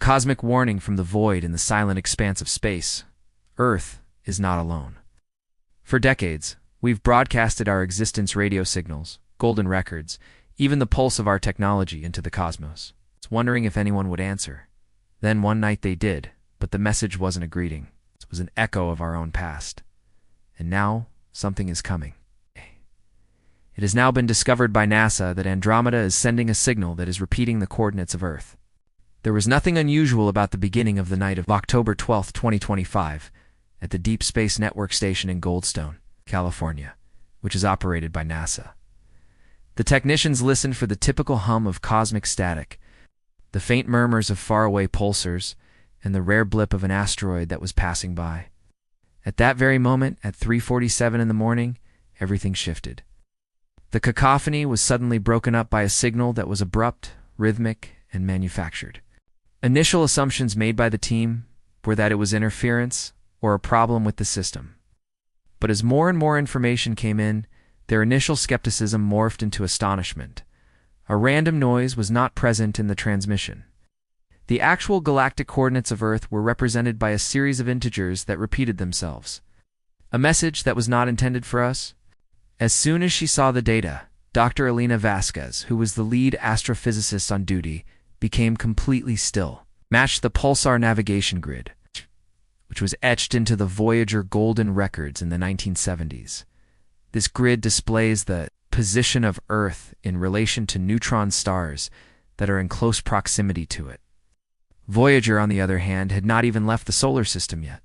cosmic warning from the void in the silent expanse of space. Earth is not alone. For decades, we've broadcasted our existence radio signals, golden records, even the pulse of our technology into the cosmos. It's wondering if anyone would answer. Then one night they did, but the message wasn't a greeting. It was an echo of our own past. And now, something is coming. It has now been discovered by NASA that Andromeda is sending a signal that is repeating the coordinates of Earth. There was nothing unusual about the beginning of the night of October 12, 2025, at the Deep Space Network Station in Goldstone, California, which is operated by NASA. The technicians listened for the typical hum of cosmic static, the faint murmurs of faraway pulsars, and the rare blip of an asteroid that was passing by. At that very moment, at 3:47 in the morning, everything shifted. The cacophony was suddenly broken up by a signal that was abrupt, rhythmic, and manufactured. Initial assumptions made by the team were that it was interference or a problem with the system. But as more and more information came in, their initial skepticism morphed into astonishment. A random noise was not present in the transmission. The actual galactic coordinates of Earth were represented by a series of integers that repeated themselves. A message that was not intended for us? As soon as she saw the data, Dr. Elena Vasquez, who was the lead astrophysicist on duty, became completely still, matched the pulsar navigation grid, which was etched into the Voyager golden records in the 1970s. This grid displays the position of Earth in relation to neutron stars that are in close proximity to it. Voyager, on the other hand, had not even left the solar system yet.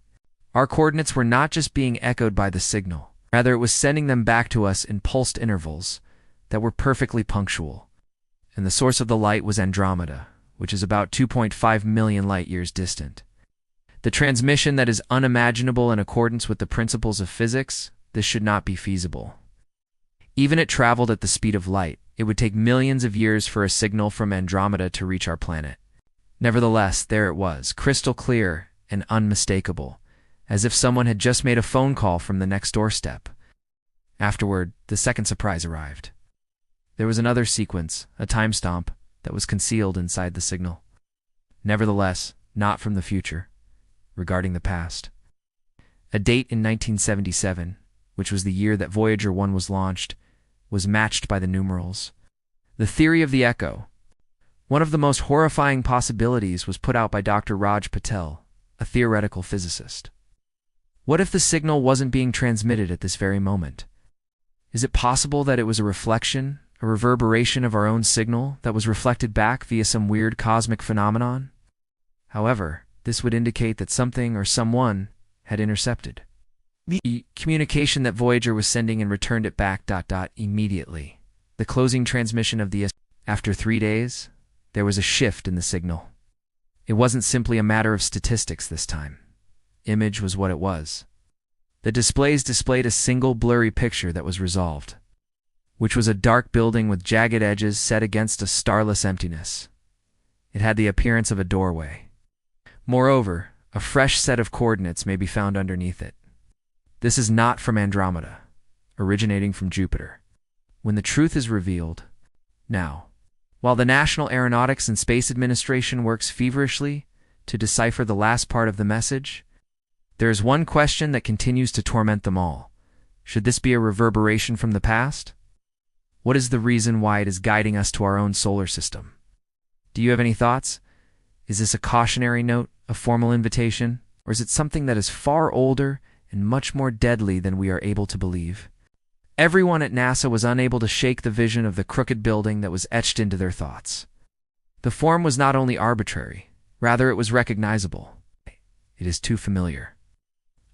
Our coordinates were not just being echoed by the signal, rather it was sending them back to us in pulsed intervals that were perfectly punctual. And the source of the light was Andromeda, which is about 2.5 million light-years distant. The transmission that is unimaginable in accordance with the principles of physics, this should not be feasible. Even it traveled at the speed of light, it would take millions of years for a signal from Andromeda to reach our planet. Nevertheless, there it was, crystal clear and unmistakable, as if someone had just made a phone call from the next doorstep. Afterward, the second surprise arrived. There was another sequence, a time stamp, that was concealed inside the signal. Nevertheless, not from the future, regarding the past. A date in 1977, which was the year that Voyager 1 was launched, was matched by the numerals. The theory of the echo. One of the most horrifying possibilities was put out by Dr. Raj Patel, a theoretical physicist. What if the signal wasn't being transmitted at this very moment? Is it possible that it was a reflection, a reverberation of our own signal that was reflected back via some weird cosmic phenomenon? However, this would indicate that something or someone had intercepted the communication that Voyager was sending and returned it back immediately. The closing transmission of the after 3 days, there was a shift in the signal. It wasn't simply a matter of statistics this time. Image was what it was. The displays displayed a single blurry picture that was resolved, which was a dark building with jagged edges set against a starless emptiness. It had the appearance of a doorway. Moreover, a fresh set of coordinates may be found underneath it. This is not from Andromeda, originating from Jupiter. When the truth is revealed, now, while the National Aeronautics and Space Administration works feverishly to decipher the last part of the message, there is one question that continues to torment them all. Should this be a reverberation from the past? What is the reason why it is guiding us to our own solar system? Do you have any thoughts? Is this a cautionary note, a formal invitation, or is it something that is far older and much more deadly than we are able to believe? Everyone at NASA was unable to shake the vision of the crooked building that was etched into their thoughts. The form was not only arbitrary, rather it was recognizable. It is too familiar.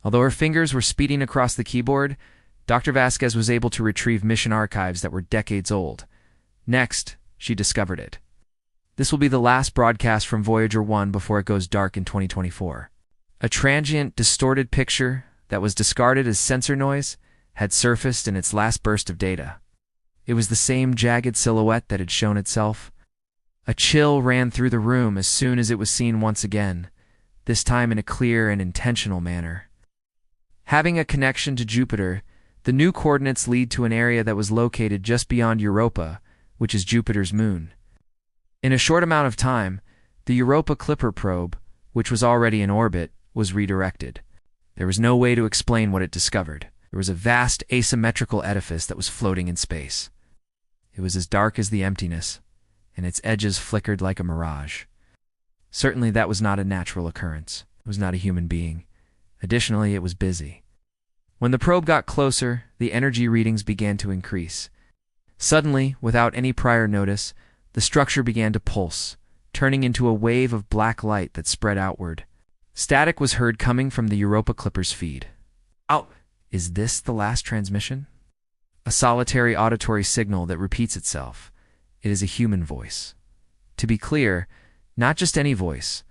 Although her fingers were speeding across the keyboard, Dr. Vasquez was able to retrieve mission archives that were decades old. Next, she discovered it. This will be the last broadcast from Voyager 1 before it goes dark in 2024. A transient, distorted picture that was discarded as sensor noise had surfaced in its last burst of data. It was the same jagged silhouette that had shown itself. A chill ran through the room as soon as it was seen once again, this time in a clear and intentional manner. Having a connection to Jupiter, the new coordinates lead to an area that was located just beyond Europa, which is Jupiter's moon. In a short amount of time, The Europa Clipper probe, which was already in orbit, was redirected. There was no way to explain what it discovered. There was a vast asymmetrical edifice that was floating in space. It was as dark as the emptiness, and its edges flickered like a mirage. Certainly that was not a natural occurrence. It was not a human being. Additionally, it was busy. When the probe got closer, the energy readings began to increase. Suddenly, without any prior notice, the structure began to pulse, turning into a wave of black light that spread outward. Static was heard coming from the Europa Clipper's feed. "Oh, is this the last transmission?" A solitary auditory signal that repeats itself. It is a human voice. To be clear, not just any voice.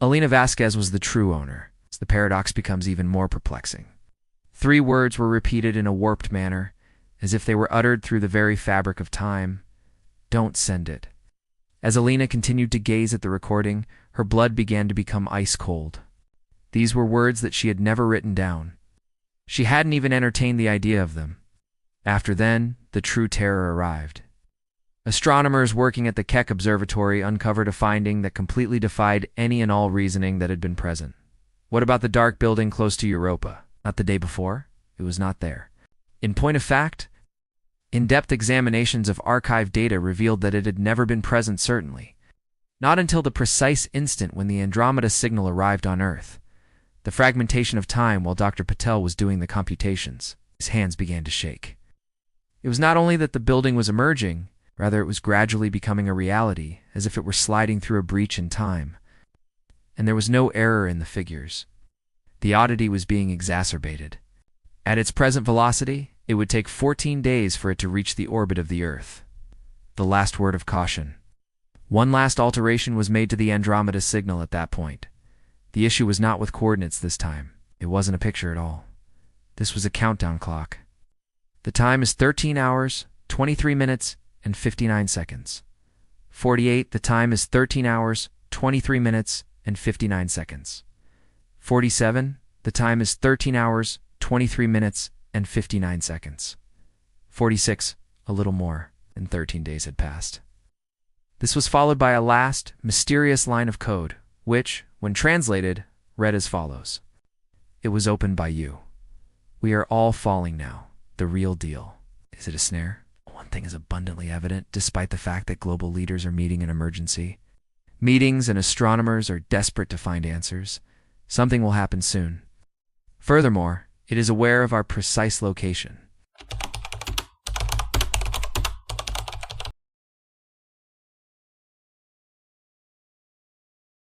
Alina Vasquez was the true owner. The paradox becomes even more perplexing. 3 words were repeated in a warped manner, as if they were uttered through the very fabric of time. "Don't send it." As Alina continued to gaze at the recording, her blood began to become ice cold. These were words that she had never written down. She hadn't even entertained the idea of them. After then, the true terror arrived. Astronomers working at the Keck Observatory uncovered a finding that completely defied any and all reasoning that had been present. What about the dark building close to Europa? Not the day before? It was not there. In point of fact, in-depth examinations of archive data revealed that it had never been present certainly. Not until the precise instant when the Andromeda signal arrived on Earth. The fragmentation of time while Dr. Patel was doing the computations. His hands began to shake. It was not only that the building was emerging, rather it was gradually becoming a reality, as if it were sliding through a breach in time. And there was no error in the figures. The oddity was being exacerbated. At its present velocity, it would take 14 days for it to reach the orbit of the Earth. The last word of caution. One last alteration was made to the Andromeda signal at that point. The issue was not with coordinates this time. It wasn't a picture at all. This was a countdown clock. The time is 13 hours, 23 minutes, and 59 seconds. 48, the time is 13 hours, 23 minutes, and 59 seconds. 47, the time is 13 hours, 23 minutes, and 59 seconds. 46, a little more than 13 days had passed. This was followed by a last, mysterious line of code, which, when translated, read as follows. It was opened by you. We are all falling now. The real deal. Is it a snare? One thing is abundantly evident, despite the fact that global leaders are meeting in emergency. Meetings and astronomers are desperate to find answers. Something will happen soon. Furthermore, it is aware of our precise location.